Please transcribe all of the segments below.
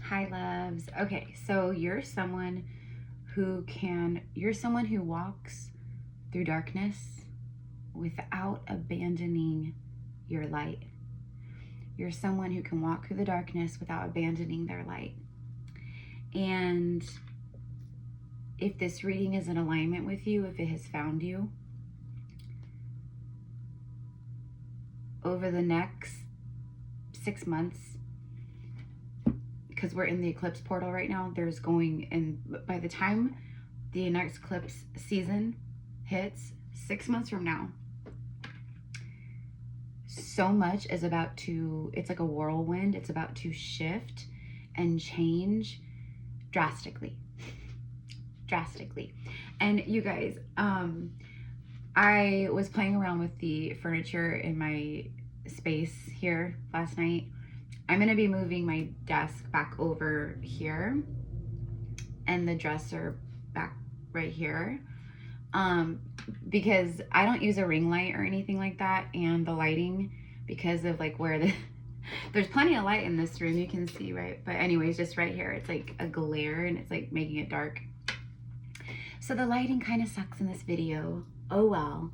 Hi, loves. Okay, so you're someone who walks through darkness without abandoning your light. You're someone who can walk through the darkness without abandoning their light. And if this reading is in alignment with you, if it has found you, over the next 6 months, because we're in the eclipse portal right now, and by the time the next eclipse season hits, 6 months from now, so much is it's like a whirlwind. It's about to shift and change drastically. And you guys, I was playing around with the furniture in my space here last night. I'm going to be moving my desk back over here and the dresser back right here, because I don't use a ring light or anything like that, and the lighting, because of like where there's plenty of light in this room, you can see, right? But anyways, just right here, it's like a glare and it's like making it dark. So the lighting kind of sucks in this video. Oh well.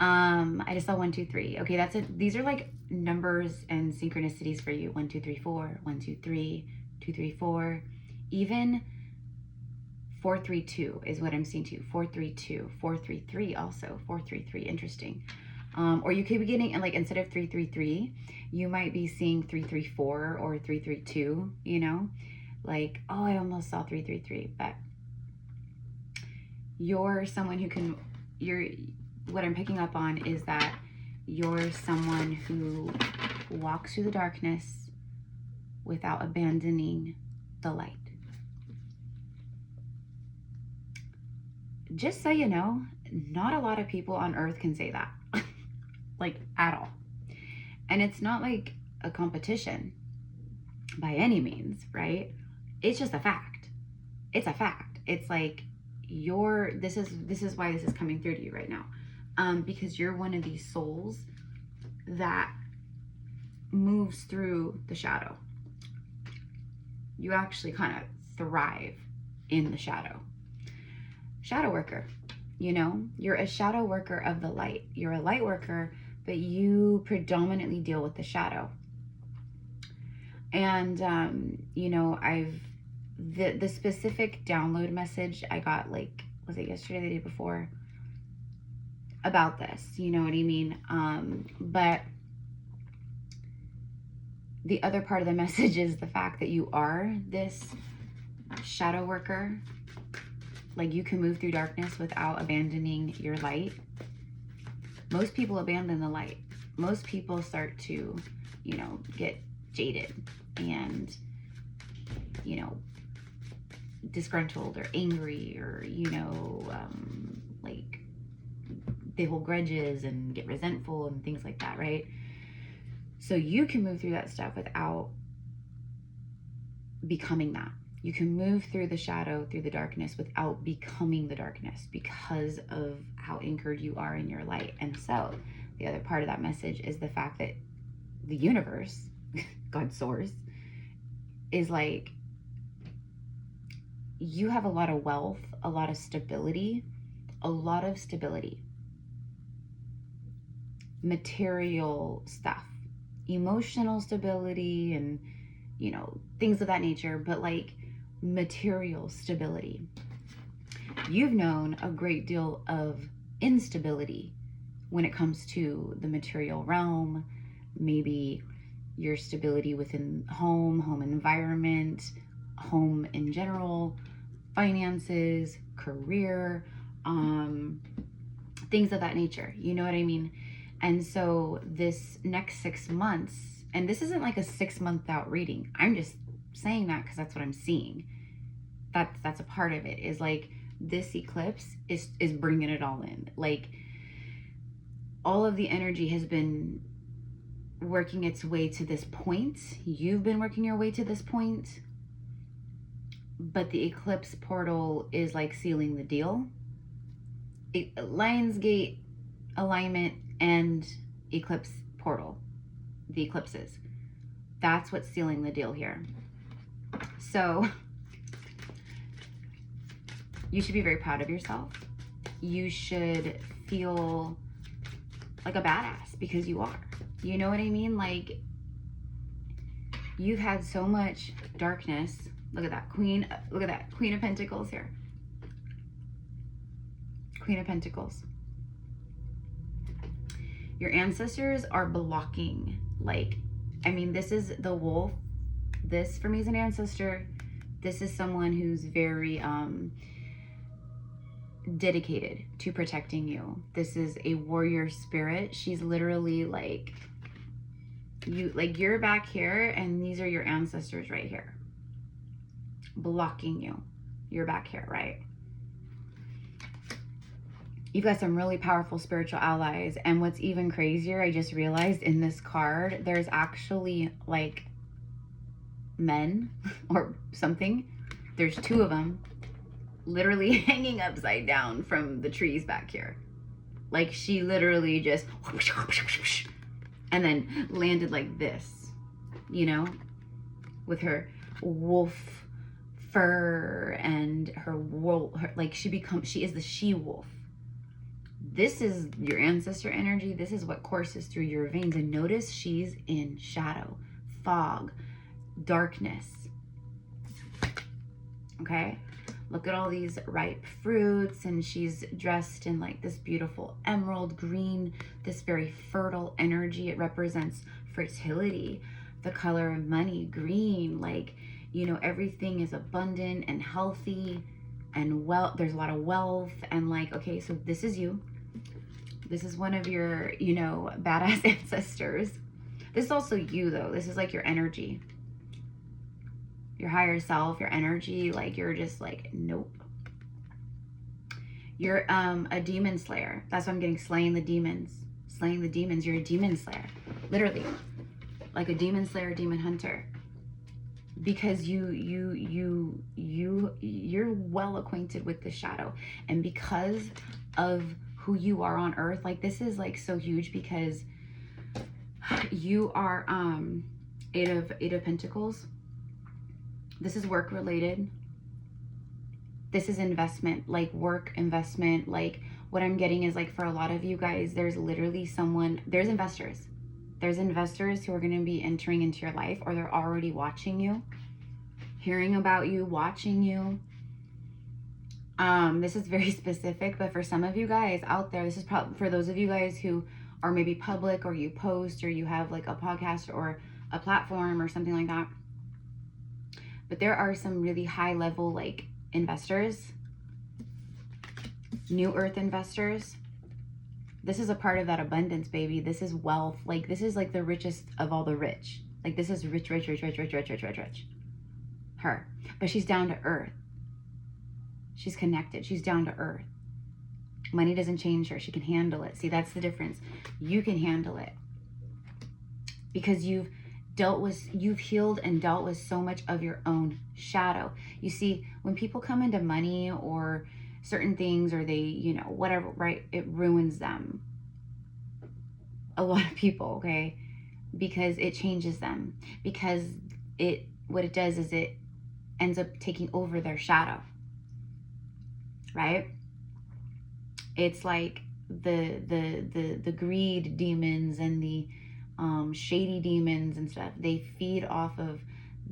I just saw 1, 2, 3. Okay, that's it. These are like numbers and synchronicities for you. 1, 2, 3, 4, 1, 2, 3, 2, 3, 4, even 4, 3, 2 is what I'm seeing too. 4, 3, 2, 4, 3, 3 also. 4, 3, 3, interesting. Or you could be getting, like, instead of 3, 3, 3, you might be seeing 3, 3, 4 or 3, 3, 2, you know? Like, oh, I almost saw 3, 3, 3, but you're someone who what I'm picking up on is that you're someone who walks through the darkness without abandoning the light. Just so you know, not a lot of people on earth can say that, like, at all. And it's not like a competition by any means, right? It's just a fact. It's a fact. It's like this is why this is coming through to you right now. Because you're one of these souls that moves through the shadow. You actually kind of thrive in the shadow. Shadow worker, you know, you're a shadow worker of the light. You're a light worker, but you predominantly deal with the shadow. And, you know, the specific download message I got, like, was it yesterday or the day before, about this, you know what I mean? But the other part of the message is the fact that you are this shadow worker. Like, you can move through darkness without abandoning your light. Most people abandon the light. Most people start to, you know, get jaded and, you know, disgruntled or angry, or, you know, like, they hold grudges and get resentful and things like that, right? So you can move through that stuff without becoming that. You can move through the shadow, through the darkness, without becoming the darkness, because of how anchored you are in your light. And so the other part of that message is the fact that the universe, God's source, is like, you have a lot of wealth, a lot of stability, material stuff, emotional stability, and, you know, things of that nature, but like material stability. You've known a great deal of instability when it comes to the material realm, maybe your stability within home environment, home in general, finances, career, things of that nature, you know what I mean? And so this next 6 months, and this isn't like a 6 month out reading, I'm just saying that because that's what I'm seeing. That's a part of it, is like, this eclipse is bringing it all in. Like, all of the energy has been working its way to this point. You've been working your way to this point, but the eclipse portal is like sealing the deal. Lionsgate alignment and eclipse portal, the eclipses, that's what's sealing the deal here. So you should be very proud of yourself. You should feel like a badass because you are. You know what I mean? Like, you've had so much darkness. Look at that Queen. Look at that Queen of Pentacles here. Queen of Pentacles. Your ancestors are blocking. Like, I mean, this is the wolf. This for me is an ancestor. This is someone who's very dedicated to protecting you. This is a warrior spirit. She's literally like, you're back here and these are your ancestors right here blocking you. You're back here, right? You've got some really powerful spiritual allies. And what's even crazier, I just realized in this card, there's actually like men or something. There's 2 of them literally hanging upside down from the trees back here. Like, she literally just and then landed like this, you know, with her wolf fur and her wool, like she is the she-wolf. This is your ancestor energy. This is what courses through your veins. And notice she's in shadow, fog, darkness. Okay? Look at all these ripe fruits, and she's dressed in like this beautiful emerald green, this very fertile energy. It represents fertility, the color of money, green, like, you know, everything is abundant and healthy and there's a lot of wealth. And like, okay, so this is you. This is one of your, you know, badass ancestors. This is also you though. This is like your energy. Your higher self, your energy, like you're just like, nope. You're a demon slayer. That's what I'm getting, slaying the demons. Slaying the demons. You're a demon slayer. Literally. Like a demon slayer, demon hunter. Because you're well acquainted with the shadow. And because of who you are on earth, like this is like so huge because you are Eight of Pentacles. This is work related. This is investment, like work investment. Like what I'm getting is like for a lot of you guys, there's literally there's investors. There's investors who are going to be entering into your life, or they're already watching you, hearing about you, watching you. This is very specific, but for some of you guys out there, this is probably for those of you guys who are maybe public, or you post, or you have like a podcast or a platform or something like that. But there are some really high level like investors, new earth investors. This is a part of that abundance, baby. This is wealth. Like this is like the richest of all the rich. Like this is rich. Her. But she's down to earth. She's connected. She's down to earth. Money doesn't change her. She can handle it. See, that's the difference. You can handle it. Because you've healed and dealt with so much of your own shadow. You see, when people come into money or certain things, or they, you know, whatever, right? It ruins them. A lot of people, okay? Because it changes them. Because what it does is it ends up taking over their shadow. Right? It's like the greed demons and the shady demons and stuff. They feed off of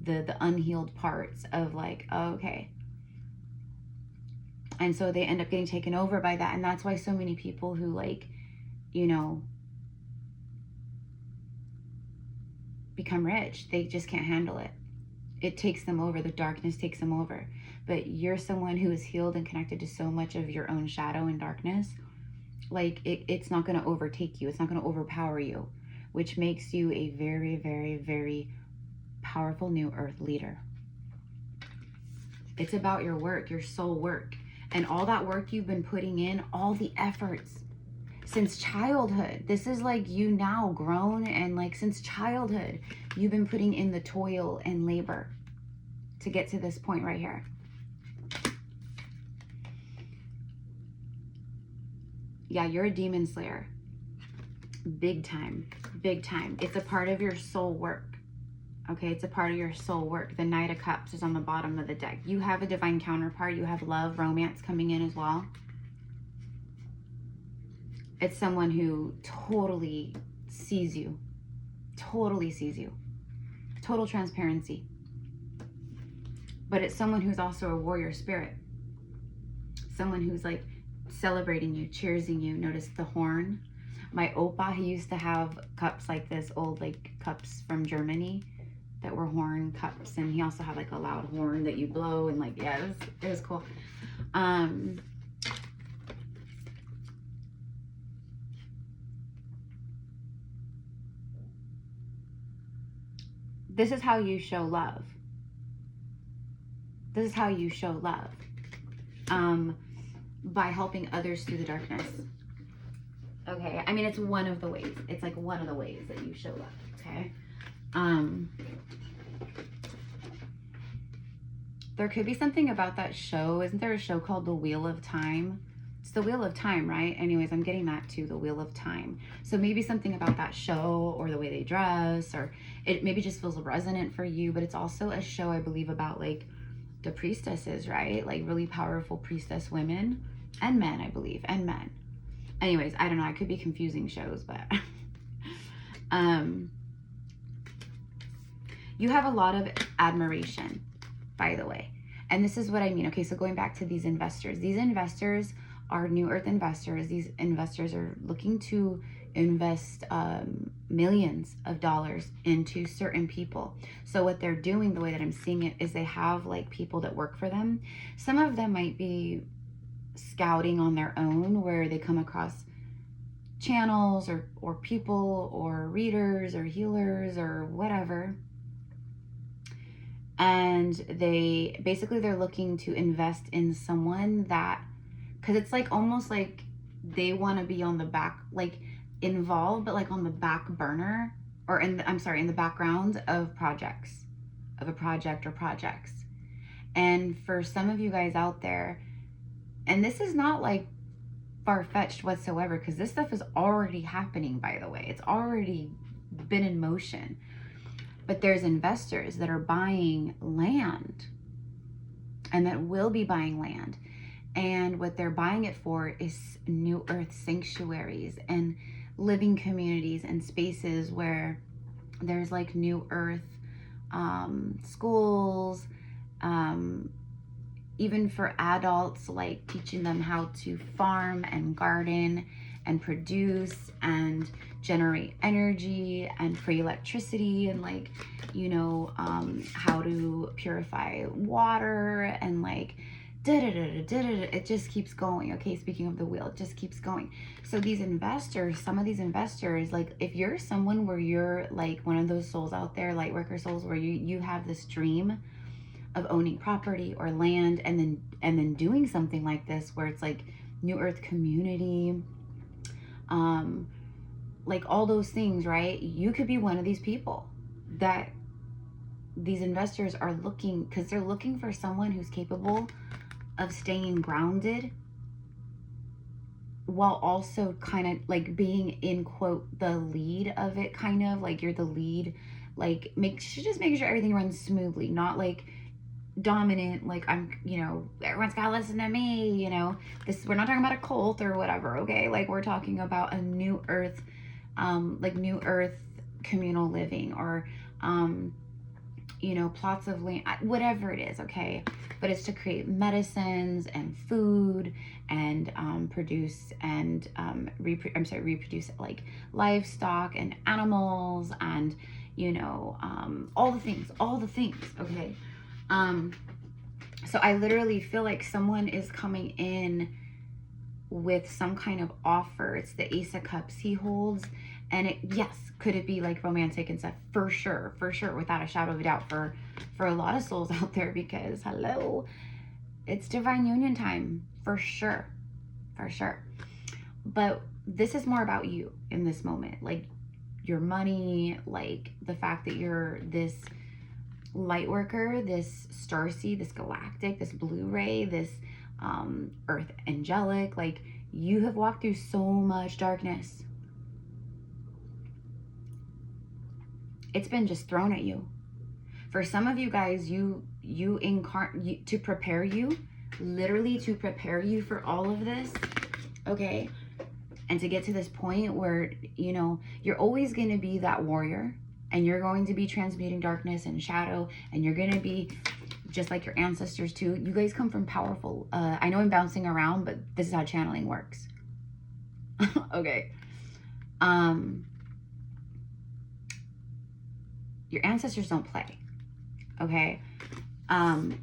the unhealed parts of like, oh, okay. And so they end up getting taken over by that. And that's why so many people who like, you know, become rich, they just can't handle it. It takes them over. The darkness takes them over. But you're someone who is healed and connected to so much of your own shadow and darkness. Like it's not going to overtake you. It's not going to overpower you, which makes you a very, very, very powerful new earth leader. It's about your work, your soul work, and all that work you've been putting in, all the efforts since childhood. This is like you now grown, and like since childhood, you've been putting in the toil and labor to get to this point right here. Yeah, you're a demon slayer. Big time, big time. It's a part of your soul work, Okay, it's a part of your soul work. The Knight of Cups is on the bottom of the deck. You have a divine counterpart. You have love, romance coming in as well. It's someone who totally sees you. Totally sees you. Total transparency. But it's someone who's also a warrior spirit. Someone who's like celebrating you, cheersing you. Notice the horn. My Opa, he used to have cups like this, old like cups from Germany that were horn cups. And he also had like a loud horn that you blow and like, yeah, it was cool. This is how you show love. This is how you show love. By helping others through the darkness. Okay, I mean, it's one of the ways. It's like one of the ways that you show love, okay? There could be something about that show. Isn't there a show called The Wheel of Time? It's The Wheel of Time, right? Anyways, I'm getting that too, The Wheel of Time. So maybe something about that show or the way they dress, or it maybe just feels resonant for you, but it's also a show, I believe, about like the priestesses, right? Like really powerful priestess women and men, I believe, and men. Anyways, I don't know. I could be confusing shows, but you have a lot of admiration, by the way. And this is what I mean. Okay, so going back to these investors. These investors are New Earth investors. These investors are looking to invest millions of dollars into certain people. So what they're doing, the way that I'm seeing it, is they have like people that work for them. Some of them might be scouting on their own, where they come across channels or people or readers or healers or whatever, and they're looking to invest in someone that, because it's like almost like they want to be on the back, like involved, but like on the back burner, or in the background of projects, of a project or projects. And for some of you guys out there, and this is not like far-fetched whatsoever, because this stuff is already happening, by the way. It's already been in motion. But there's investors that are buying land, and that will be buying land. And what they're buying it for is New Earth sanctuaries and living communities and spaces where there's like New Earth schools, even for adults, like teaching them how to farm and garden and produce and generate energy and free electricity, and like, you know, how to purify water, and like it just keeps going. Okay, speaking of the wheel, it just keeps going. So these investors, some of these investors, like if you're someone where you're like one of those souls out there, light worker souls, where you have this dream of owning property or land, and then doing something like this where it's like New Earth community, like all those things, right? You could be one of these people that these investors are looking, because they're looking for someone who's capable of staying grounded while also kind of like being in quote the lead of it, kind of like you're the lead, like just making sure everything runs smoothly, not like dominant, like I'm, you know, everyone's gotta listen to me, you know. We're not talking about a cult or whatever, okay? Like we're talking about a New Earth, like New Earth communal living, or you know, plots of land, whatever it is, okay? But it's to create medicines and food and produce and reproduce like livestock and animals, and you know, all the things, okay? So I literally feel like someone is coming in with some kind of offer. It's the Ace of Cups he holds, and could it be like romantic and stuff? For sure, without a shadow of a doubt, for a lot of souls out there, because hello, it's divine union time, for sure. But this is more about you in this moment, like your money, like the fact that you're this light worker, this starseed, this galactic, this blue ray, this earth angelic. Like you have walked through so much darkness. It's been just thrown at you. For some of you guys, to prepare you, literally to prepare you for all of this, okay? And to get to this point where, you know, you're always going to be that warrior, and you're going to be transmuting darkness and shadow, and you're going to be just like your ancestors too. You guys come from powerful, I know I'm bouncing around, but this is how channeling works. Okay. Your ancestors don't play. Okay.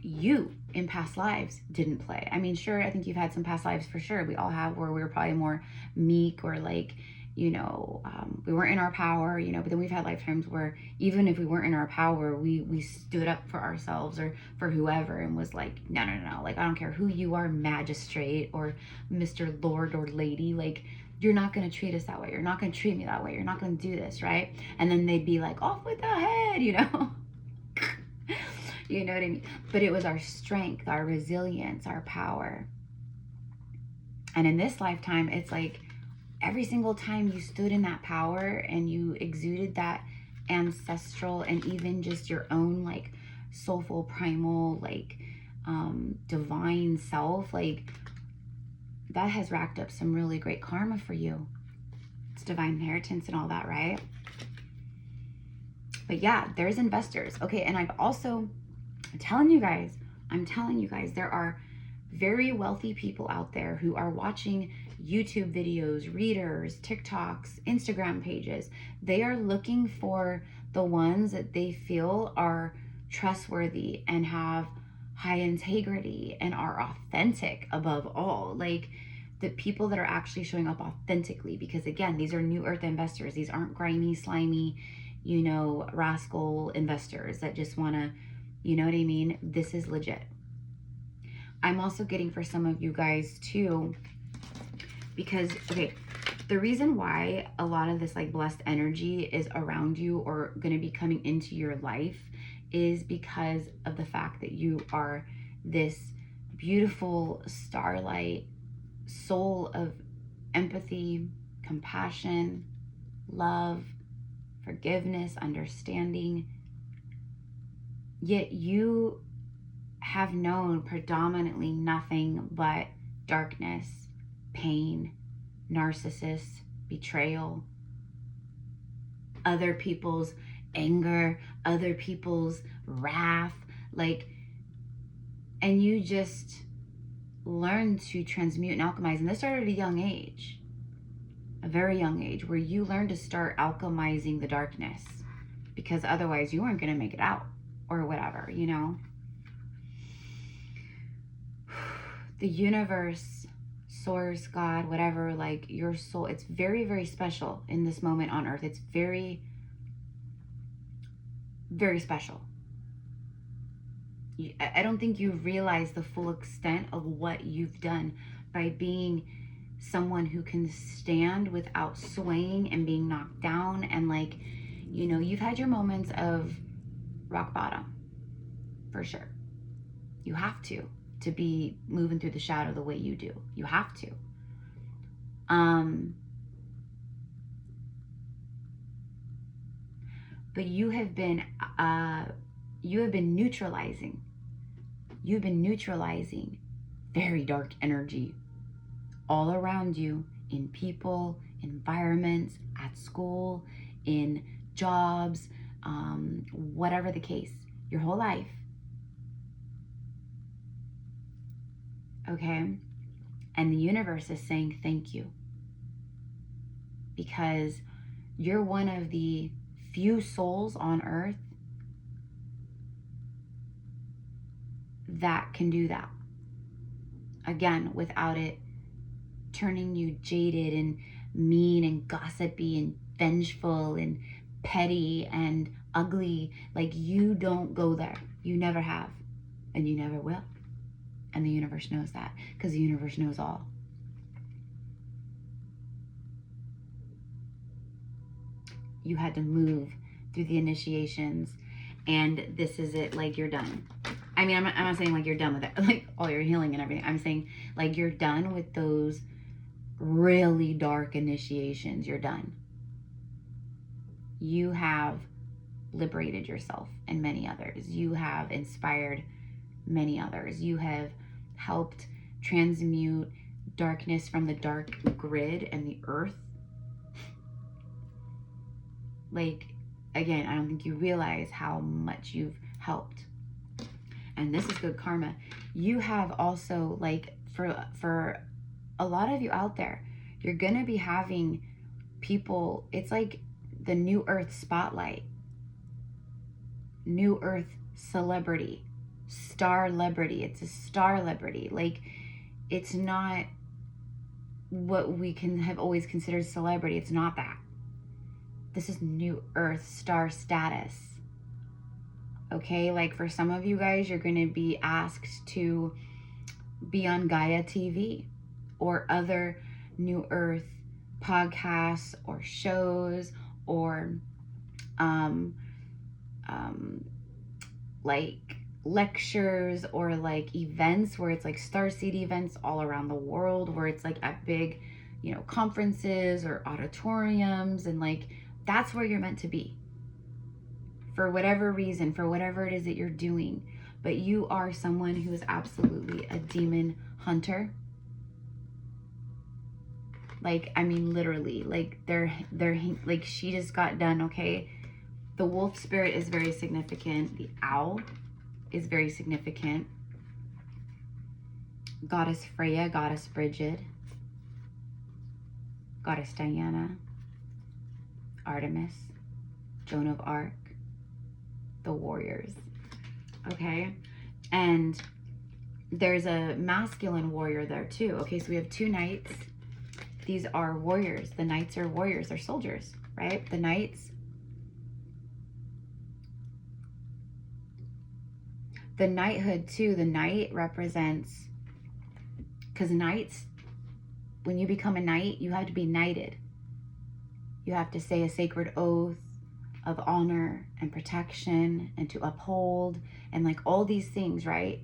You in past lives didn't play. I mean, sure, I think you've had some past lives for sure. We all have, where we were probably more meek, or like, you know, we weren't in our power, you know, but then we've had lifetimes where even if we weren't in our power, we stood up for ourselves or for whoever, and was like, no, like, I don't care who you are, magistrate or Mr. Lord or lady, like, you're not going to treat us that way. You're not going to treat me that way. You're not going to do this, right? And then they'd be like, off with the head, you know? You know what I mean? But it was our strength, our resilience, our power. And in this lifetime, it's like every single time you stood in that power and you exuded that ancestral and even just your own like soulful, primal, like divine self, like that has racked up some really great karma for you. It's divine inheritance and all that, right? But yeah, there's investors. Okay, and I'm telling you guys, there are very wealthy people out there who are watching YouTube videos, readers, TikToks, Instagram pages. They are looking for the ones that they feel are trustworthy and have high integrity and are authentic above all. Like the people that are actually showing up authentically, because again, these are new earth investors. These aren't grimy, slimy, you know, rascal investors that just want to, you know what I mean? This is legit. I'm also getting for some of you guys too, because, okay, the reason why a lot of this like blessed energy is around you or going to be coming into your life is because of the fact that you are this beautiful starlight soul of empathy, compassion, love, forgiveness, understanding. Yet you have known predominantly nothing but darkness, pain, narcissists, betrayal, other people's anger, other people's wrath, like, and you just learn to transmute and alchemize. And this started at a young age, a very young age, where you learn to start alchemizing the darkness, because otherwise you weren't going to make it out or whatever, you know. The universe, source, God, whatever, like your soul, it's very, very special in this moment on earth. It's very, very special. I don't think you realize the full extent of what you've done by being someone who can stand without swaying and being knocked down. And like, you know, you've had your moments of rock bottom, for sure. You have to be moving through the shadow the way you do. You have to. But you have been neutralizing. You've been neutralizing very dark energy all around you, in people, environments, at school, in jobs, whatever the case, your whole life. Okay? And the universe is saying thank you, because you're one of the few souls on earth that can do that. Again, without it turning you jaded and mean and gossipy and vengeful and petty and ugly. Like, you don't go there. You never have, and you never will. And the universe knows that, because the universe knows all. You had to move through the initiations, and this is it. Like, you're done. I mean, I'm not saying like you're done with it, like all your healing and everything. I'm saying like you're done with those really dark initiations. You're done. You have liberated yourself and many others. You have inspired many others. You have helped transmute darkness from the dark grid and the earth. Like, again, I don't think you realize how much you've helped. And this is good karma. You have also, like, for a lot of you out there, you're gonna be having people, it's like the new earth spotlight, new earth celebrity, star-lebrity. It's a star-lebrity. Like, it's not what we can have always considered celebrity. It's not that. This is new earth star status. Okay, like for some of you guys, you're going to be asked to be on Gaia TV or other new earth podcasts or shows, or like lectures, or like events where it's like starseed events all around the world, where it's like at big, you know, conferences or auditoriums, and like that's where you're meant to be for whatever reason, for whatever it is that you're doing. But you are someone who is absolutely a demon hunter. Like, I mean, literally, like they're like, she just got done. Okay, the wolf spirit is very significant. The owl is very significant. Goddess Freya, Goddess Bridget, Goddess Diana, Artemis, Joan of Arc, the warriors. Okay, and there's a masculine warrior there too. Okay, so we have two knights. These are warriors. The knights are warriors. They're soldiers, right? The knights. The knighthood too. The knight represents, because knights, when you become a knight, you have to be knighted. You have to say a sacred oath of honor and protection and to uphold and like all these things, right?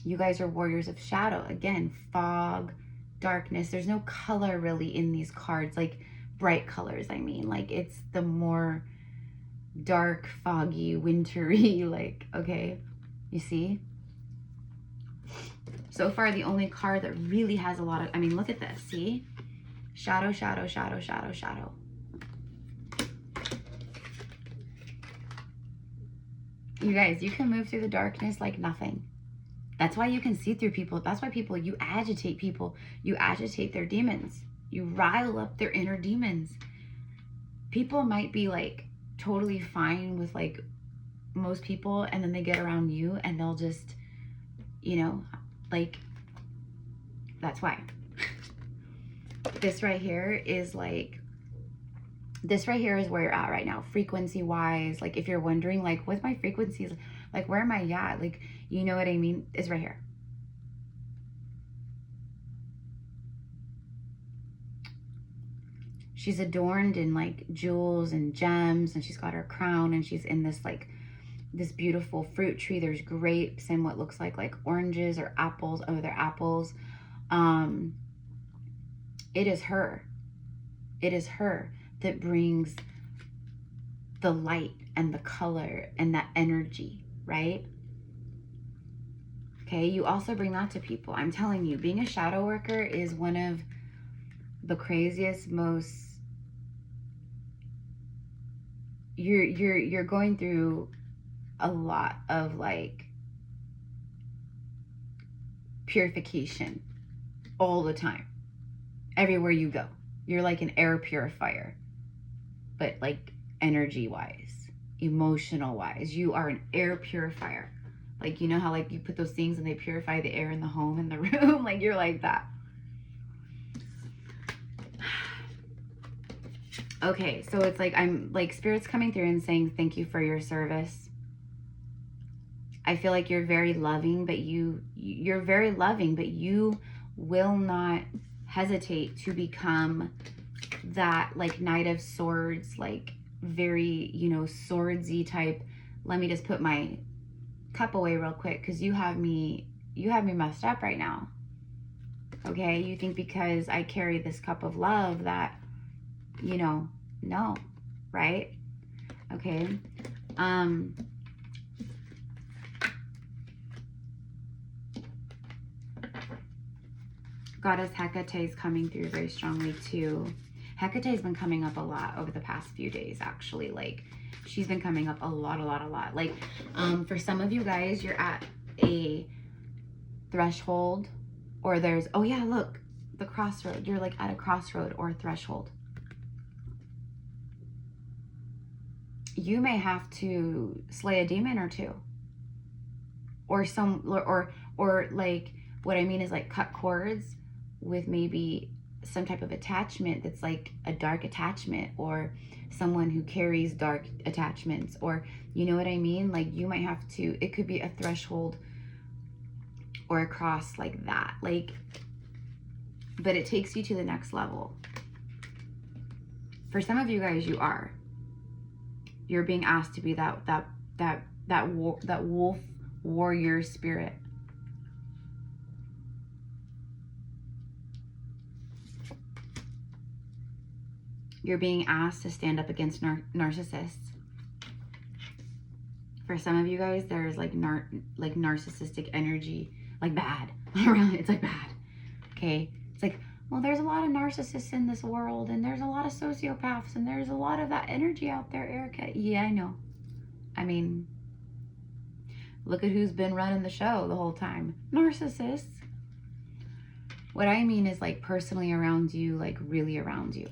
You guys are warriors of shadow. Again, fog, darkness. There's no color really in these cards, like bright colors, I mean. Like, it's the more dark, foggy, wintry, like, okay, you see? So far, the only card that really has a lot of, I mean, look at this, see? Shadow, shadow, shadow, shadow, shadow. You guys, you can move through the darkness like nothing. That's why you can see through people. That's why people, you agitate people. You agitate their demons. You rile up their inner demons. People might be like totally fine with like most people, and then they get around you and they'll just, you know, like, that's why. This right here is like, this right here is where you're at right now, frequency wise. Like, if you're wondering, like, what's my frequencies? Like, where am I at? Like, you know what I mean? It's right here. She's adorned in like jewels and gems, and she's got her crown, and she's in this like, this beautiful fruit tree. There's grapes and what looks like oranges or apples. Oh, they're apples. It is her. It is her that brings the light and the color and that energy, right? Okay, you also bring that to people. I'm telling you, being a shadow worker is one of the craziest, most, you're going through a lot of like purification all the time. Everywhere you go, you're like an air purifier, but like energy wise, emotional wise, you are an air purifier. Like, you know how like you put those things and they purify the air in the home, in the room, like you're like that. Okay, so it's like, I'm like, Spirit's coming through and saying thank you for your service. I feel like you're very loving, but you're very loving, but you will not hesitate to become that like Knight of Swords, like very, you know, swordsy type. Let me just put my cup away real quick, because you have me messed up right now. Okay, you think because I carry this cup of love that, you know, no, right? Okay. Goddess Hecate is coming through very strongly too. Hecate has been coming up a lot over the past few days, actually. Like, she's been coming up a lot. Like, for some of you guys, you're at a threshold, or there's, oh yeah, look, the crossroad. You're like at a crossroad or a threshold. You may have to slay a demon or two, or like, what I mean is like cut cords with maybe some type of attachment that's like a dark attachment, or someone who carries dark attachments, or you know what I mean? Like, you might have to, it could be a threshold or a cross like that, like, but it takes you to the next level. For some of you guys, you're being asked to be that wolf warrior spirit. You're being asked to stand up against narcissists. For some of you guys, there's like narcissistic energy, like bad around. It's like bad. Okay, it's like, well, there's a lot of narcissists in this world, and there's a lot of sociopaths, and there's a lot of that energy out there, Erica. Yeah, I know. I mean, look at who's been running the show the whole time. Narcissists. What I mean is like personally around you, like really around you.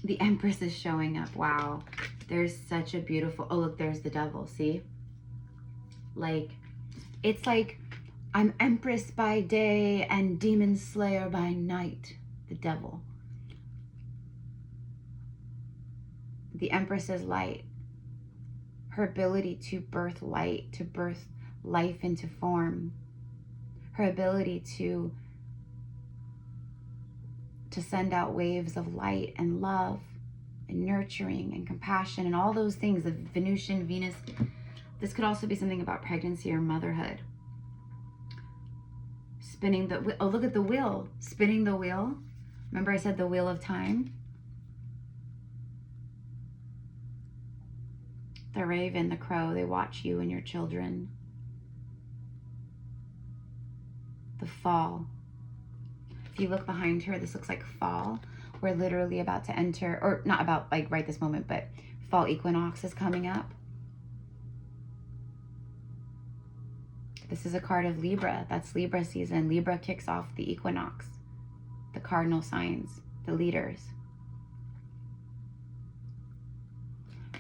The Empress is showing up. Wow. There's such a beautiful, oh look, there's the devil, see? Like, it's like, I'm Empress by day and Demon Slayer by night. The devil. The Empress is light. Her ability to birth light, to birth life into form. Her ability to send out waves of light and love and nurturing and compassion and all those things, the Venusian, Venus. This could also be something about pregnancy or motherhood. Spinning the, oh, look at the wheel, spinning the wheel. Remember I said the wheel of time? The raven, the crow, they watch you and your children. The fall. If you look behind her, this looks like fall. We're literally about to enter, or not about like right this moment, but fall equinox is coming up. This is a card of Libra. That's Libra season. Libra kicks off the equinox, the cardinal signs, the leaders.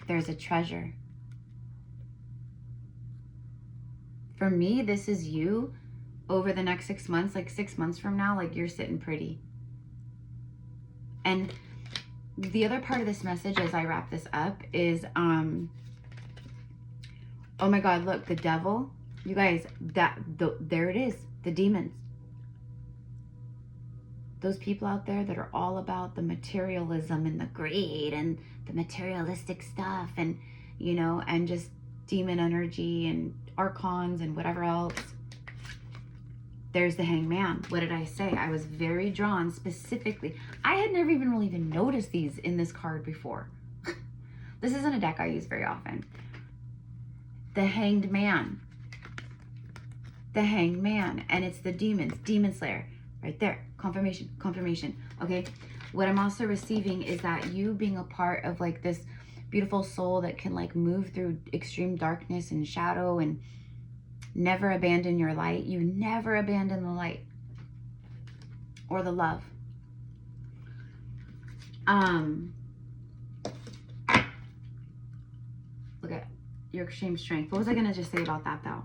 There's a treasure. For me, this is you over the next 6 months, like 6 months from now, like you're sitting pretty. And the other part of this message as I wrap this up is, oh my God, look, the devil, you guys, there it is, the demons. Those people out there that are all about the materialism and the greed and the materialistic stuff and, you know, and just demon energy and archons and whatever else. There's the Hangman. What did I say? I was very drawn specifically. I had never even really noticed these in this card before. This isn't a deck I use very often. The Hanged Man. The Hanged Man. And it's the demons. Demon Slayer. Right there. Confirmation. Confirmation. Okay. What I'm also receiving is that you being a part of like this beautiful soul that can like move through extreme darkness and shadow and never abandon your light. You never abandon the light or the love. Look at your extreme strength. What was I going to just say about that though?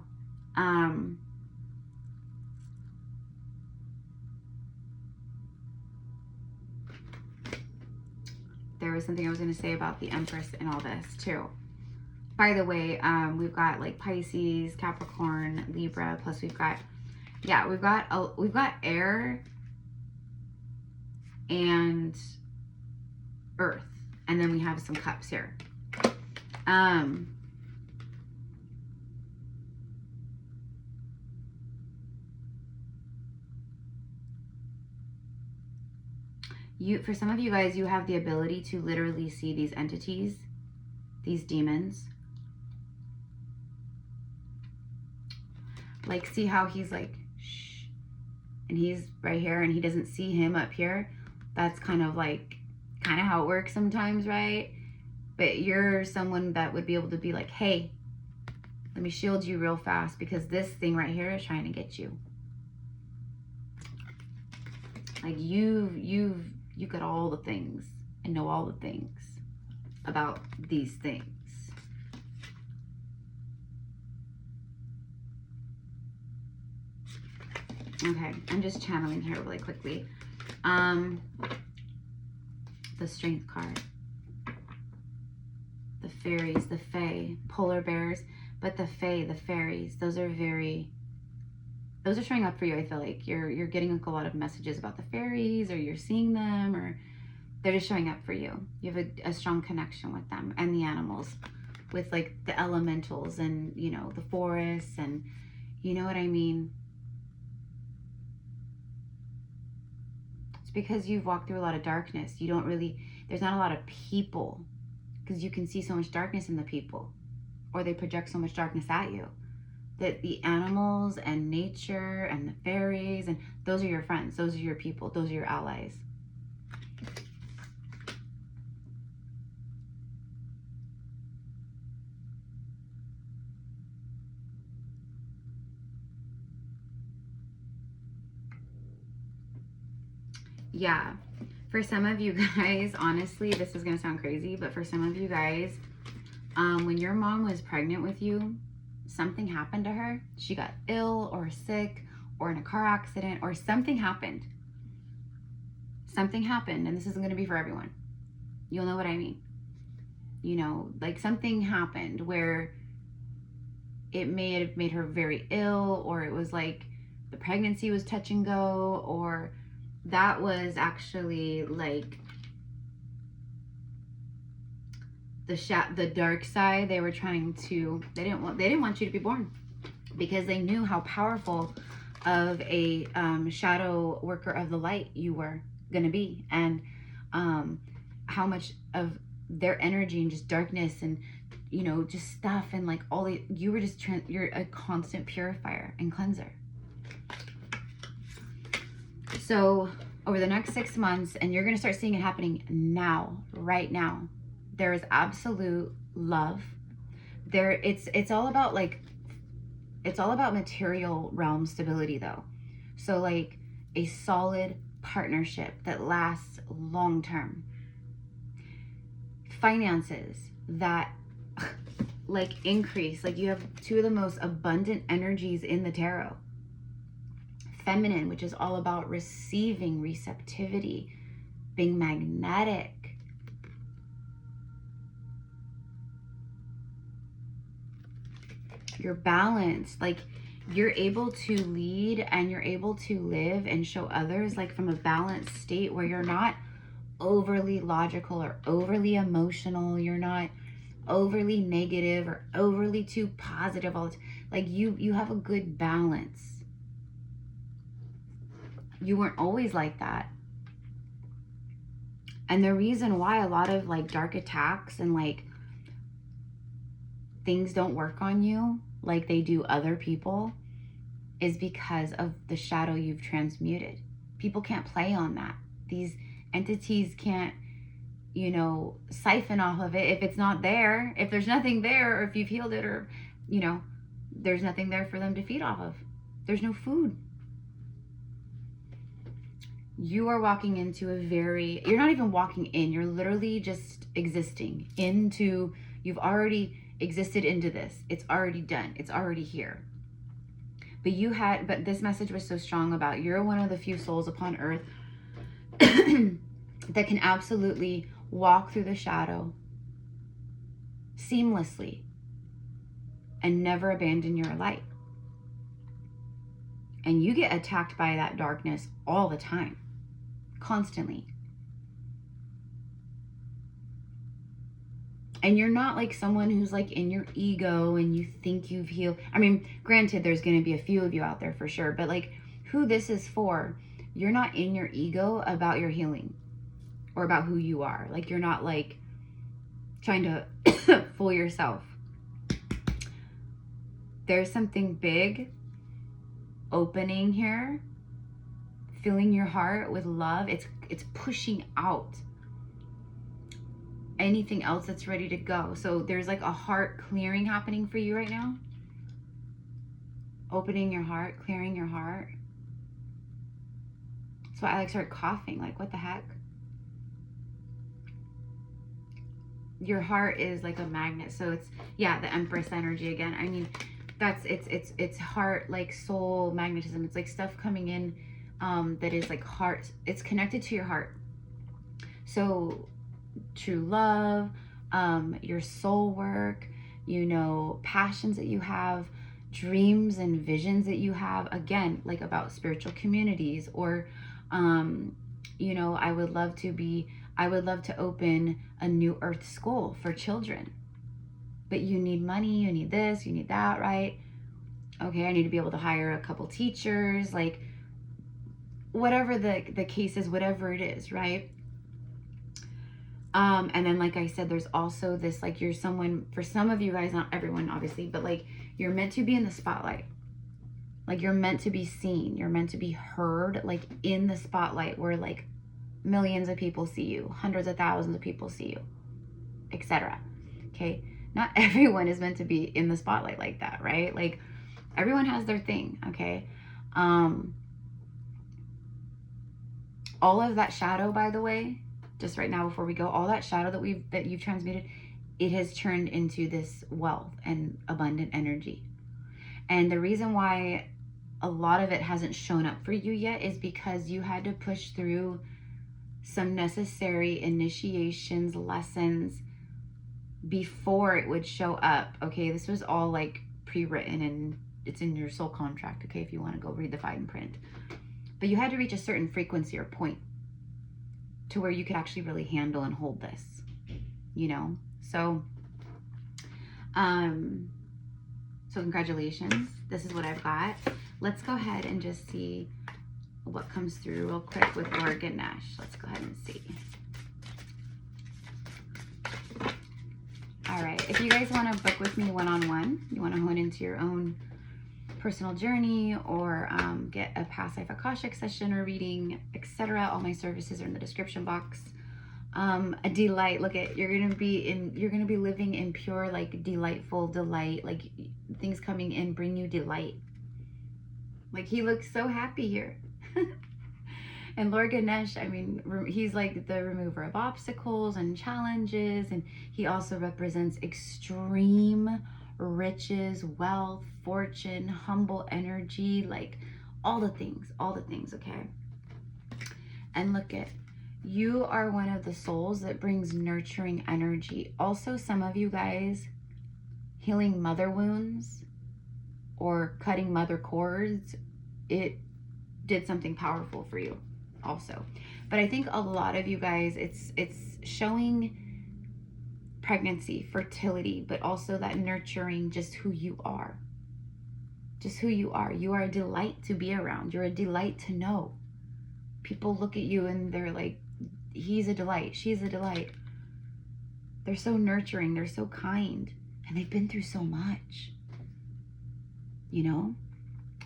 There was something I was going to say about the Empress and all this too. By the way, we've got like Pisces, Capricorn, Libra, plus we've got, yeah, we've got air and earth, and then we have some cups here. For some of you guys, you have the ability to literally see these entities, these demons. Like, see how he's like, shh, and he's right here and he doesn't see him up here. That's kind of how it works sometimes, right? But you're someone that would be able to be like, hey, let me shield you real fast because this thing right here is trying to get you. Like you got all the things and know all the things about these things. Okay, I'm just channeling here really quickly. The Strength card. The fairies, the fae, polar bears, but the fae, the fairies, those are showing up for you. I feel like you're getting like a lot of messages about the fairies, or you're seeing them, or they're just showing up for you. You have a strong connection with them and the animals, with like the elementals and, you know, the forests, and you know what I mean? It's because you've walked through a lot of darkness. You don't really, there's not a lot of people, because you can see so much darkness in the people, or they project so much darkness at you. That the animals and nature and the fairies, and those are your friends, those are your people, those are your allies. Yeah, for some of you guys, honestly, this is gonna sound crazy, but for some of you guys, when your mom was pregnant with you, something happened to her. She got ill or sick or in a car accident, or something happened. Something happened, and this isn't going to be for everyone. You'll know what I mean. You know, like something happened where it may have made her very ill, or it was like the pregnancy was touch and go, or that was actually like the dark side. They were trying to, they didn't want you to be born, because they knew how powerful of a shadow worker of the light you were going to be, and how much of their energy and just darkness and, you know, just stuff, and like all the, you were just you're a constant purifier and cleanser. So over the next 6 months, and you're going to start seeing it happening now, right now, there is absolute love there. It's all about like, it's all about material realm stability though. So like a solid partnership that lasts long term, finances that like increase. Like you have two of the most abundant energies in the tarot. Feminine, which is all about receiving, receptivity, being magnetic. You're balanced, like you're able to lead and you're able to live and show others like from a balanced state where you're not overly logical or overly emotional. You're not overly negative or overly too positive all the time. Like you have a good balance. You weren't always like that. And the reason why a lot of like dark attacks and like things don't work on you like they do other people is because of the shadow you've transmuted. People can't play on that. These entities can't, you know, siphon off of it if it's not there. If there's nothing there, or if you've healed it, or, you know, there's nothing there for them to feed off of. There's no food. You are walking into a very, you're not even walking in, you're literally just existing into, you've already existed into this. It's already done. It's already here. But this message was so strong about, you're one of the few souls upon earth that can absolutely walk through the shadow seamlessly and never abandon your light. And you get attacked by that darkness all the time, constantly. And you're not like someone who's like in your ego and you think you've healed. I mean, granted, there's going to be a few of you out there for sure, but like who this is for, you're not in your ego about your healing or about who you are. Like you're not like trying to fool yourself. There's something big opening here, filling your heart with love. It's pushing out anything else that's ready to go. So there's like a heart clearing happening for you right now. Opening your heart, clearing your heart. So I like started coughing, like what the heck? Your heart is like a magnet. So it's, yeah, the Empress energy again. I mean, that's, it's heart, like soul magnetism. It's like stuff coming in that is like heart. It's connected to your heart. So true love, your soul work, you know, passions that you have, dreams and visions that you have, again, like about spiritual communities, or you know, I would love to open a new earth school for children, but you need money, you need this, you need that, right? Okay, I need to be able to hire a couple teachers, like whatever the case is, whatever it is, right? And then, like I said, there's also this, like you're someone, for some of you guys, not everyone obviously, but like you're meant to be in the spotlight. Like you're meant to be seen. You're meant to be heard, like in the spotlight where like millions of people see you, hundreds of thousands of people see you, etc. Okay. Not everyone is meant to be in the spotlight like that, right? Like everyone has their thing. Okay. All of that shadow, by the way, just right now before we go, all that shadow that you've transmuted, it has turned into this wealth and abundant energy. And the reason why a lot of it hasn't shown up for you yet is because you had to push through some necessary initiations, lessons before it would show up. Okay, this was all like pre-written and it's in your soul contract, okay, if you want to go read the fine print. But you had to reach a certain frequency or point to where you could actually really handle and hold this, you know? So, so congratulations. This is what I've got. Let's go ahead and just see what comes through real quick with Laura Ganesh. Let's go ahead and see. All right, if you guys want to book with me one-on-one, you want to hone into your own personal journey, or get a past life Akashic session or reading, etc. All my services are in the description box. A delight. Look at, you're gonna be living in pure, like delightful delight, like things coming in bring you delight. Like he looks so happy here. And Lord Ganesh, I mean, he's like the remover of obstacles and challenges, and he also represents extreme riches, wealth, fortune, humble energy, like all the things, okay? And look at, you are one of the souls that brings nurturing energy. Also, some of you guys healing mother wounds or cutting mother cords, it did something powerful for you also. But I think a lot of you guys, it's showing pregnancy, fertility, but also that nurturing, just who you are. Just who you are. You are a delight to be around. You're a delight to know. People look at you and they're like, he's a delight, she's a delight. They're so nurturing, they're so kind, and they've been through so much, you know?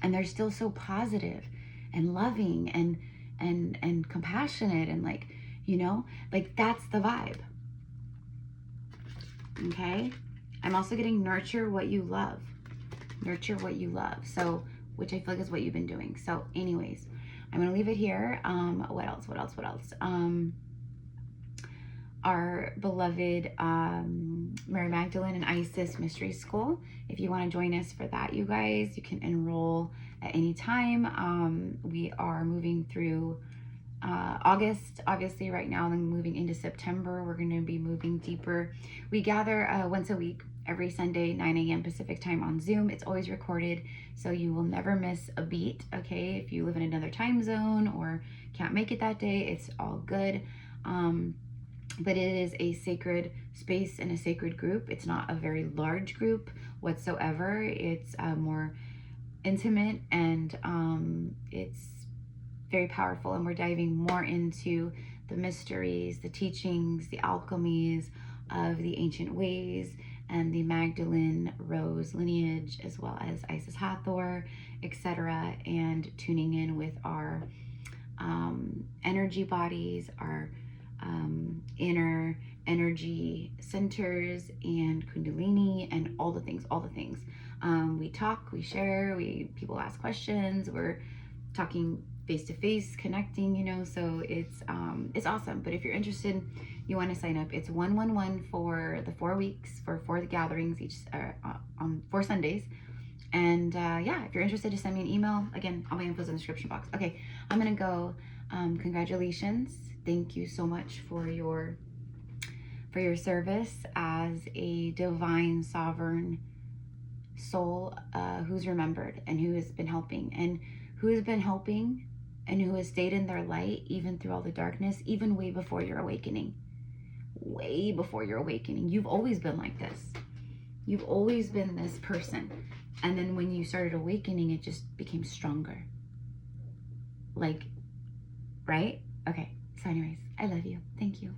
And they're still so positive and loving and compassionate, and like, you know, like that's the vibe. Okay, I'm also getting nurture what you love. Nurture what you love. So, which I feel like is what you've been doing. So anyways, I'm going to leave it here. What else? Our beloved Mary Magdalene and Isis Mystery School. If you want to join us for that, you guys, you can enroll at any time. We are moving through August, obviously right now, then moving into September. We're going to be moving deeper. We gather once a week, every Sunday, 9 a.m. Pacific time on Zoom. It's always recorded, so you will never miss a beat, okay? If you live in another time zone or can't make it that day, it's all good. but it is a sacred space and a sacred group. It's not a very large group whatsoever. It's more intimate, and it's very powerful, and we're diving more into the mysteries, the teachings, the alchemies of the ancient ways and the Magdalene Rose lineage, as well as Isis Hathor, etc., and tuning in with our energy bodies, our inner energy centers, and Kundalini, and all the things, all the things. We talk, we share, people ask questions, we're talking face to face, connecting, you know, so it's awesome. But if you're interested, you want to sign up. It's 111 for the 4 weeks, for 4 gatherings each on 4 Sundays. And yeah, if you're interested, just send me an email. Again, all my info's in the description box. Okay, I'm gonna go. Congratulations. Thank you so much for your service as a divine sovereign soul who's remembered and who has been helping, and who has stayed in their light even through all the darkness, even way before your awakening. Way before your awakening. You've always been like this. You've always been this person. And then when you started awakening, it just became stronger. Like, right? Okay. So anyways, I love you. Thank you.